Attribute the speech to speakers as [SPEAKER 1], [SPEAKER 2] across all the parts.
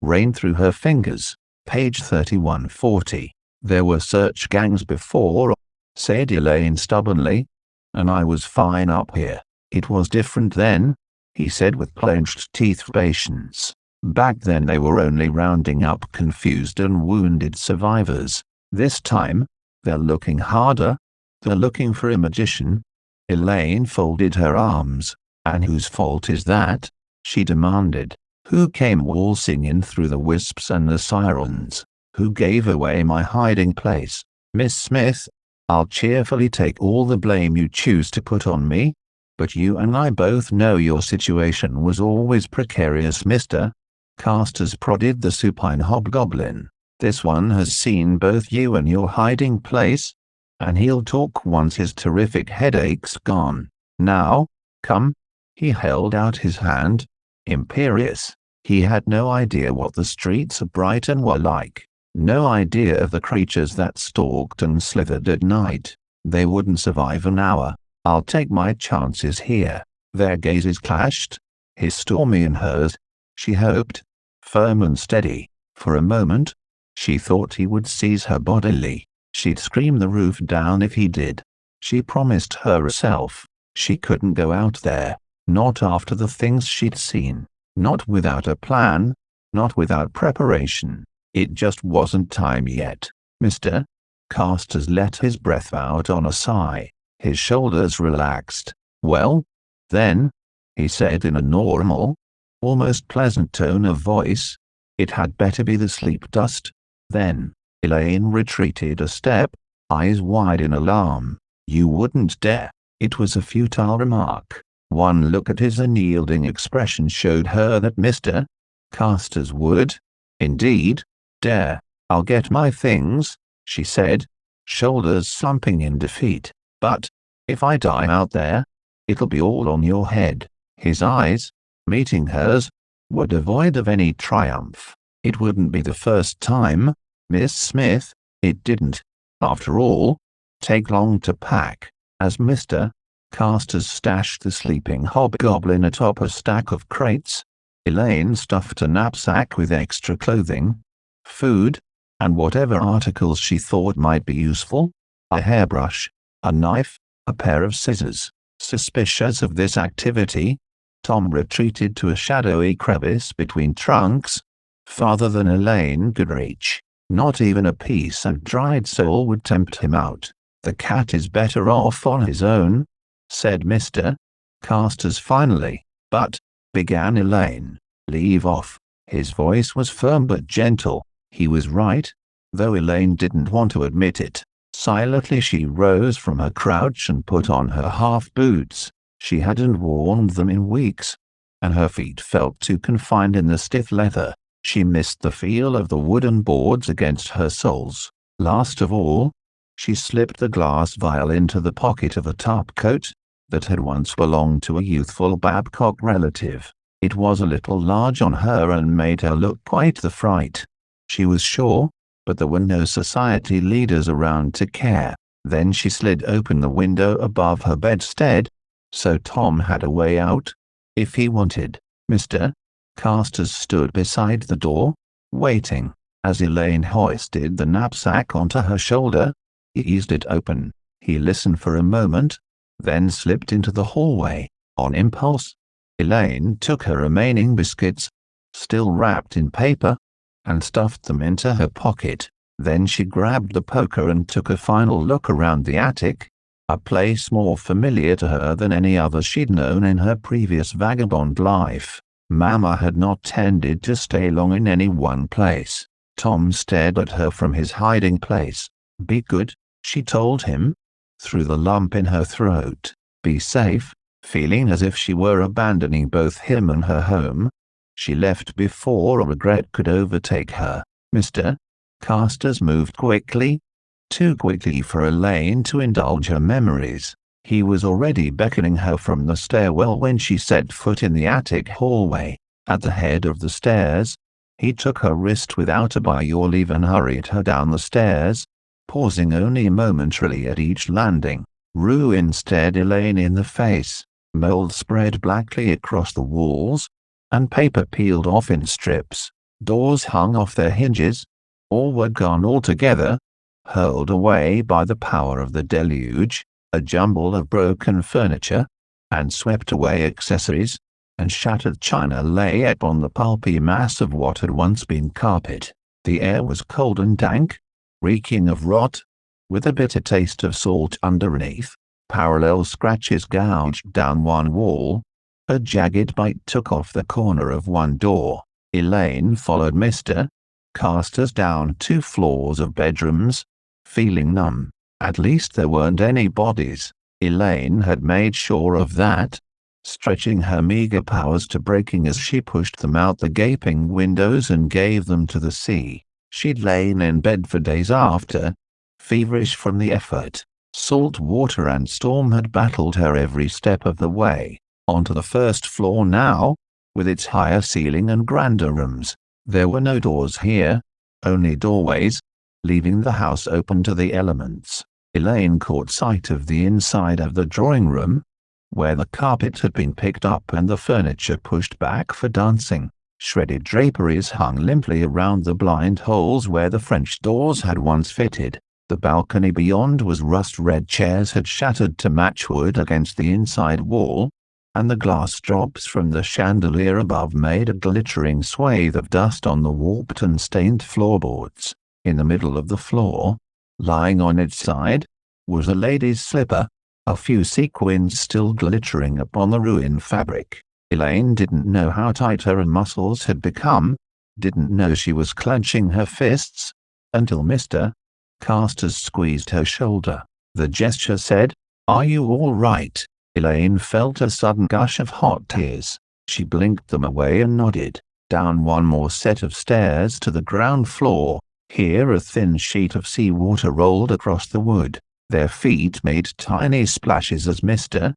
[SPEAKER 1] rained through her fingers. Page 3140. There were search gangs before, said Elaine stubbornly. And I was fine up here. It was different then, he said with clenched teeth. Patience. Back then they were only rounding up confused and wounded survivors. This time, they're looking harder. They're looking for a magician. Elaine folded her arms. And whose fault is that? She demanded. Who came waltzing in through the wisps and the sirens? Who gave away my hiding place? Miss Smith, I'll cheerfully take all the blame you choose to put on me. But you and I both know your situation was always precarious, Mr. Carstairs prodded the supine hobgoblin. This one has seen both you and your hiding place. And he'll talk once his terrific headache's gone. Now, come. He held out his hand. Imperious. He had no idea what the streets of Brighton were like. No idea of the creatures that stalked and slithered at night. They wouldn't survive an hour. I'll take my chances here. Their gazes clashed. His stormy and hers. She hoped. Firm and steady. For a moment, she thought he would seize her bodily. She'd scream the roof down if he did. She promised herself. She couldn't go out there. Not after the things she'd seen. Not without a plan. Not without preparation. It just wasn't time yet. Mr. Carstairs let his breath out on a sigh. His shoulders relaxed. Well, then, he said in a normal, almost pleasant tone of voice, it had better be the sleep dust. Then, Elaine retreated a step, eyes wide in alarm. You wouldn't dare. It was a futile remark. One look at his unyielding expression showed her that Mr. Carstairs would, indeed, dare. I'll get my things, she said, shoulders slumping in defeat. But, if I die out there, it'll be all on your head. His eyes, meeting hers, were devoid of any triumph. It wouldn't be the first time, Miss Smith. It didn't, after all, take long to pack. As Mr. Carstairs stashed the sleeping hobgoblin atop a stack of crates, Elaine stuffed a knapsack with extra clothing, food, and whatever articles she thought might be useful. A hairbrush, a knife, a pair of scissors. Suspicious of this activity, Tom retreated to a shadowy crevice between trunks, farther than Elaine could reach. Not even a piece of dried sole would tempt him out. The cat is better off on his own, said Mr. Carstairs finally. But, began Elaine. Leave off. His voice was firm but gentle. He was right, though Elaine didn't want to admit it. Silently she rose from her crouch and put on her half-boots. She hadn't worn them in weeks, and her feet felt too confined in the stiff leather. She missed the feel of the wooden boards against her soles. Last of all, she slipped the glass vial into the pocket of a topcoat that had once belonged to a youthful Babcock relative. It was a little large on her and made her look quite the fright. She was sure, but there were no society leaders around to care. Then she slid open the window above her bedstead, so Tom had a way out, if he wanted. Mr. Carstairs stood beside the door, waiting. As Elaine hoisted the knapsack onto her shoulder, he eased it open. He listened for a moment, then slipped into the hallway. On impulse, Elaine took her remaining biscuits, still wrapped in paper, and stuffed them into her pocket. Then she grabbed the poker and took a final look around the attic, a place more familiar to her than any other she'd known in her previous vagabond life. Mama had not tended to stay long in any one place. Tom stared at her from his hiding place. Be good, she told him, through the lump in her throat. Be safe. Feeling as if she were abandoning both him and her home, she left before a regret could overtake her. Mr. Carstairs moved quickly, too quickly for Elaine to indulge her memories. He was already beckoning her from the stairwell when she set foot in the attic hallway. At the head of the stairs, he took her wrist without a by your leave and hurried her down the stairs, pausing only momentarily at each landing. Ruin stared Elaine in the face. Mold spread blackly across the walls, and paper peeled off in strips. Doors hung off their hinges. All were gone altogether, hurled away by the power of the deluge. A jumble of broken furniture and swept away accessories and shattered china lay upon the pulpy mass of what had once been carpet. The air was cold and dank, reeking of rot, with a bitter taste of salt underneath. Parallel scratches gouged down one wall. A jagged bite took off the corner of one door. Elaine followed Mr. Carstairs down 2 floors of bedrooms, feeling numb. At least there weren't any bodies. Elaine had made sure of that, stretching her meager powers to breaking as she pushed them out the gaping windows and gave them to the sea. She'd lain in bed for days after, feverish from the effort. Salt water and storm had battled her every step of the way. Onto the first floor now, with its higher ceiling and grander rooms. There were no doors here, only doorways, leaving the house open to the elements. Elaine caught sight of the inside of the drawing room, where the carpet had been picked up and the furniture pushed back for dancing. Shredded draperies hung limply around the blind holes where the French doors had once fitted. The balcony beyond was rust-red. Chairs had shattered to match wood against the inside wall, and the glass drops from the chandelier above made a glittering swathe of dust on the warped and stained floorboards. In the middle of the floor, lying on its side, was a lady's slipper, a few sequins still glittering upon the ruined fabric. Elaine didn't know how tight her muscles had become, didn't know she was clenching her fists, until Mr. Carstairs squeezed her shoulder. The gesture said, "Are you all right?" Elaine felt a sudden gush of hot tears. She blinked them away and nodded. Down one more set of stairs to the ground floor. Here a thin sheet of seawater rolled across the wood. Their feet made tiny splashes as Mr.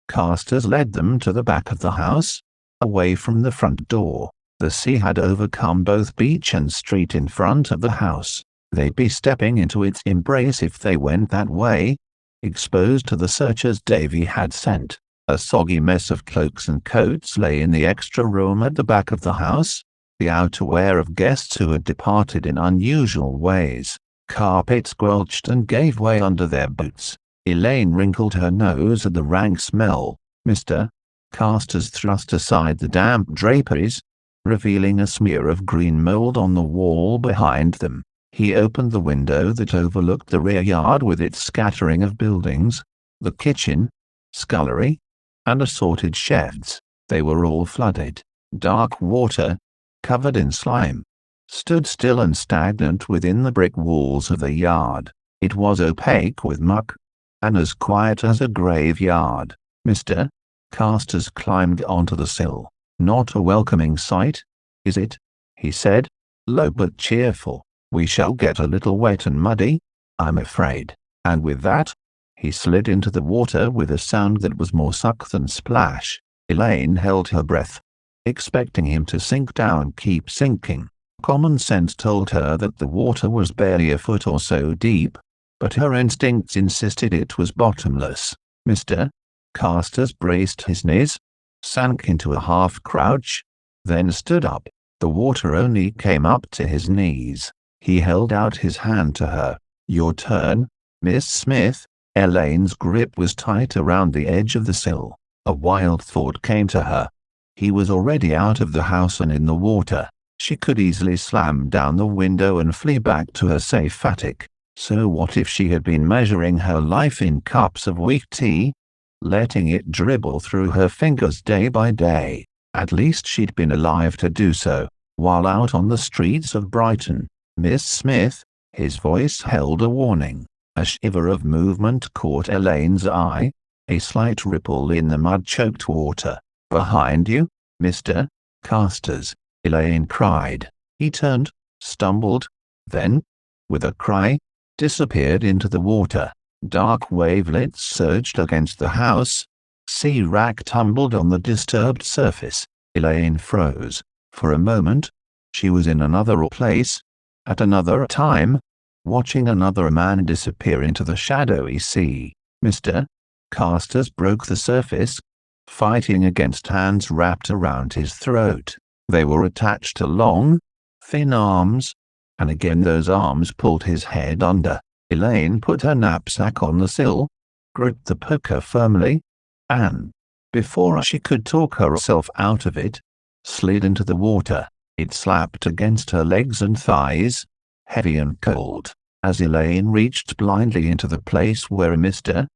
[SPEAKER 1] Carstairs led them to the back of the house, away from the front door. The sea had overcome both beach and street in front of the house. They'd be stepping into its embrace if they went that way, exposed to the searchers Davy had sent. A soggy mess of cloaks and coats lay in the extra room at the back of the house, the outerwear of guests who had departed in unusual ways. Carpet squelched and gave way under their boots. Elaine wrinkled her nose at the rank smell. Mr. Carstairs thrust aside the damp draperies, revealing a smear of green mold on the wall behind them. He opened the window that overlooked the rear yard with its scattering of buildings, the kitchen, scullery, and assorted sheds. They were all flooded. Dark water, covered in slime, stood still and stagnant within the brick walls of the yard. It was opaque with muck, and as quiet as a graveyard. Mr. Carstairs climbed onto the sill. "Not a welcoming sight, is it?" he said, low but cheerful. "We shall get a little wet and muddy, I'm afraid." And with that, he slid into the water with a sound that was more suck than splash. Elaine held her breath, expecting him to sink down, keep sinking. Common sense told her that the water was barely a foot or so deep, but her instincts insisted it was bottomless. Mr. Carstairs braced his knees, sank into a half-crouch, then stood up. The water only came up to his knees. He held out his hand to her. "Your turn, Miss Smith." Elaine's grip was tight around the edge of the sill. A wild thought came to her. He was already out of the house and in the water. She could easily slam down the window and flee back to her safe attic. So what if she had been measuring her life in cups of weak tea, letting it dribble through her fingers day by day? At least she'd been alive to do so. While out on the streets of Brighton, "Miss Smith," his voice held a warning. A shiver of movement caught Elaine's eye, a slight ripple in the mud-choked water. "Behind you, Mr. Carstairs," Elaine cried. He turned, stumbled, then, with a cry, disappeared into the water. Dark wavelets surged against the house. Sea wrack tumbled on the disturbed surface. Elaine froze. For a moment, she was in another place, at another time, watching another man disappear into the shadowy sea. Mr. Carstairs broke the surface, fighting against hands wrapped around his throat. They were attached to long, thin arms. And again those arms pulled his head under. Elaine put her knapsack on the sill, gripped the poker firmly, and, before she could talk herself out of it, slid into the water. It slapped against her legs and thighs, heavy and cold, as Elaine reached blindly into the place where Mr.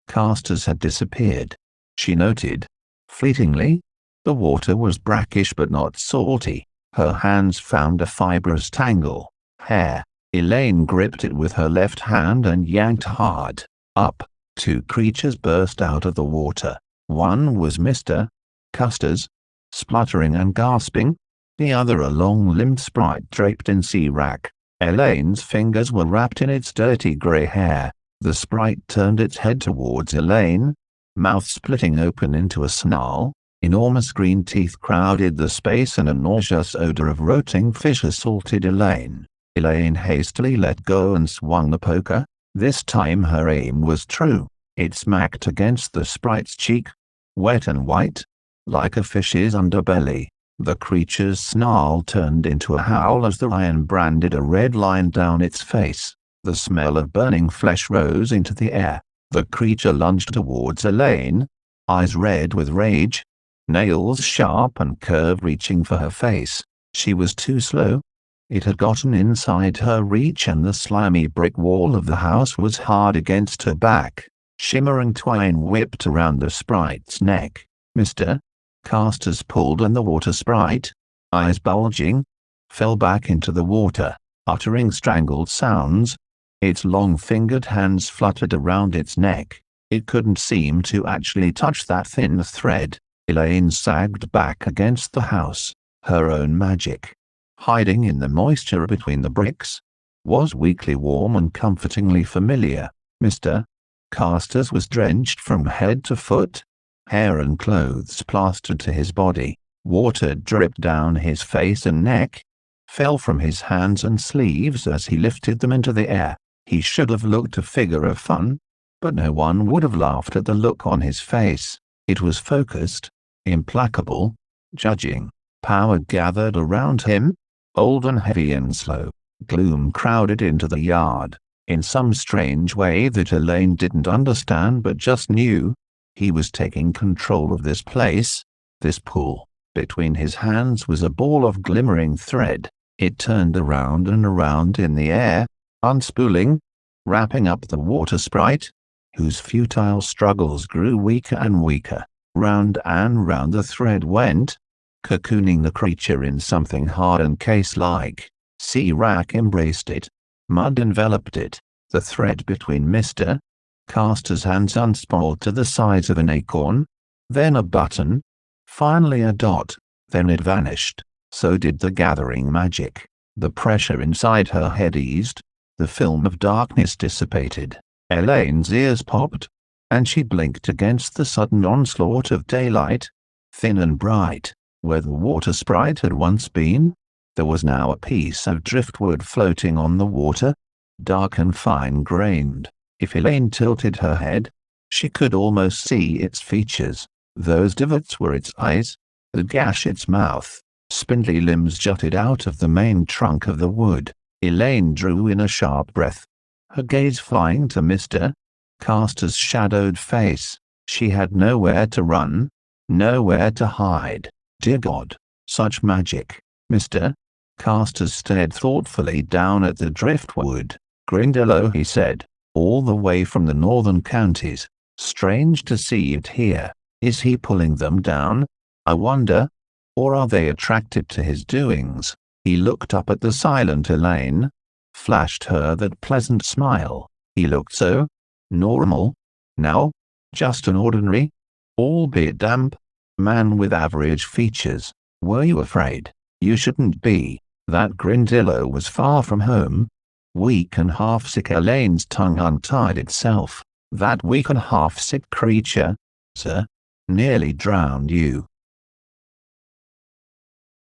[SPEAKER 1] Carstairs had disappeared. She noted, fleetingly, the water was brackish but not salty. Her hands found a fibrous tangle. Hair. Elaine gripped it with her left hand and yanked hard. Up. Two creatures burst out of the water. One was Mr. Carstairs, spluttering and gasping. The other a long-limbed sprite draped in sea-wrack. Elaine's fingers were wrapped in its dirty grey hair. The sprite turned its head towards Elaine, mouth splitting open into a snarl. Enormous green teeth crowded the space and a nauseous odor of rotting fish assaulted Elaine. Elaine hastily let go and swung the poker. This time her aim was true. It smacked against the sprite's cheek, wet and white, like a fish's underbelly. The creature's snarl turned into a howl as the iron branded a red line down its face. The smell of burning flesh rose into the air. The creature lunged towards Elaine, eyes red with rage, nails sharp and curved reaching for her face. She was too slow. It had gotten inside her reach and the slimy brick wall of the house was hard against her back. Shimmering twine whipped around the sprite's neck. Mr. Carstairs pulled and the water sprite, eyes bulging, fell back into the water, uttering strangled sounds. Its long-fingered hands fluttered around its neck. It couldn't seem to actually touch that thin thread. Elaine sagged back against the house. Her own magic, hiding in the moisture between the bricks, was weakly warm and comfortingly familiar. Mr. Carstairs was drenched from head to foot, hair and clothes plastered to his body. Water dripped down his face and neck, fell from his hands and sleeves as he lifted them into the air. He should have looked a figure of fun, but no one would have laughed at the look on his face. It was focused, implacable, judging. Power gathered around him, old and heavy and slow. Gloom crowded into the yard. In some strange way that Elaine didn't understand but just knew, he was taking control of this place, this pool. Between his hands was a ball of glimmering thread. It turned around and around in the air, unspooling, wrapping up the water sprite, whose futile struggles grew weaker and weaker. Round and round the thread went, cocooning the creature in something hard and case-like. Sea-wrack embraced it. Mud enveloped it. The thread between Mr. Carstairs' hands unspiraled to the size of an acorn, then a button, finally a dot, then it vanished. So did the gathering magic. The pressure inside her head eased. The film of darkness dissipated. Elaine's ears popped, and she blinked against the sudden onslaught of daylight, thin and bright. Where the water sprite had once been, there was now a piece of driftwood floating on the water, dark and fine-grained. If Elaine tilted her head, she could almost see its features. Those divots were its eyes, the gash its mouth. Spindly limbs jutted out of the main trunk of the wood. Elaine drew in a sharp breath, her gaze flying to Mr. Carstairs' shadowed face. She had nowhere to run, nowhere to hide. Dear God, such magic. Mr. Carstairs stared thoughtfully down at the driftwood. Grindello, he said, all the way from the northern counties. Strange to see it here. Is he pulling them down, I wonder? Or are they attracted to his doings? He looked up at the silent Elaine, flashed her that pleasant smile. He looked so normal now, just an ordinary, albeit damp, man with average features. Were you afraid? You shouldn't be. That Grindillo was far from home. Weak and half-sick. Elaine's tongue untied itself. That weak and half-sick creature, sir, nearly drowned you.